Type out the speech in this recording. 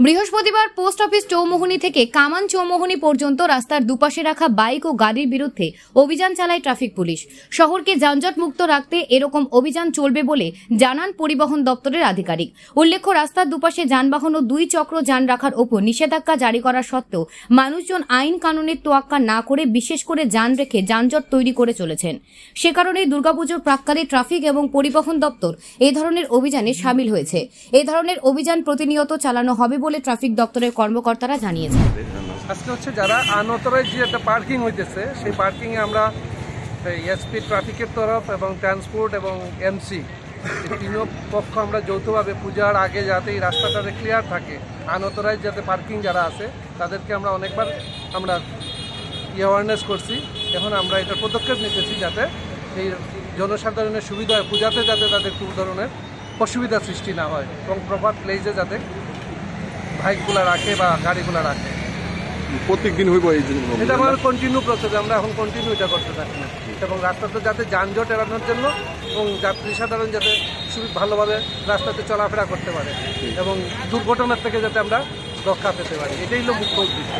বৃহস্পতিবার post office Chowmuhani থেকে কামান চৌমুহনী পর্যন্ত রাস্তার দুপাশে রাখা বাইক ও গাড়ির বিরুদ্ধে অভিযান চালায় ট্রাফিক পুলিশ। শহরকে যানজট মুক্ত রাখতে এরকম অভিযান চলবে বলে জানান পরিবহন দপ্তরের আধিকারিক। উল্লেখ্য, রাস্তার দুপাশে যানবাহন ও দুই চক্র যান রাখার ওপর নিষেধাজ্ঞা জারি করা সত্ত্বেও মানুষজন আইন কানুনের তোয়াক্কা না করে বিশেষ করে যান রেখে যানজট তৈরি করে চলেছেন। সে কারণে দুর্গাপুজোর প্রাক্কালে ট্রাফিক এবং পরিবহন দপ্তর এই ধরনের অভিযানে সামিল হয়েছে। এই ধরনের অভিযান প্রতিনিয়ত চালানো হবে বলে ট্রাফিক দপ্তরের কর্মকর্তারা জানিয়েছেন। আজকে হচ্ছে যারা আনঅথরাইজ যে একটা পার্কিং হইতেছে সেই পার্কিং এ আমরা এসপি ট্রাফিকের তরফ এবং ট্রান্সপোর্ট এবং এমসি তিন পক্ষ আমরা যৌথভাবে পূজার আগে যাতে এই রাস্তাটা ক্লিয়ার থাকে, আনঅথরাইজ যাতে পার্কিং যারা আছে তাদেরকে আমরা অনেকবার আমরা অ্যাওয়ারনেস করছি। এখন আমরা এটার পদক্ষেপ নিতেছি যাতে এই জনসাধারণের সুবিধা হয়, পূজাতে যাতে তাদের কোনো ধরনের অসুবিধা সৃষ্টি না হয় এবং প্রপার প্লেসে যাতে বাইকগুলো রাখে বা গাড়িগুলো রাখে। প্রত্যেকদিন হইব এই এটা আমার কন্টিনিউ প্রসেস, আমরা এখন কন্টিনিউ এটা করতে থাকি এবং রাস্তাতে যাতে যানজট এড়ানোর জন্য এবং যাত্রী সাধারণ যাতে ভালোভাবে রাস্তাতে চলাফেরা করতে পারে এবং দুর্ঘটনার থেকে যাতে আমরা রক্ষা পেতে পারি, এটাই হলো মুখ্য উদ্দেশ্য।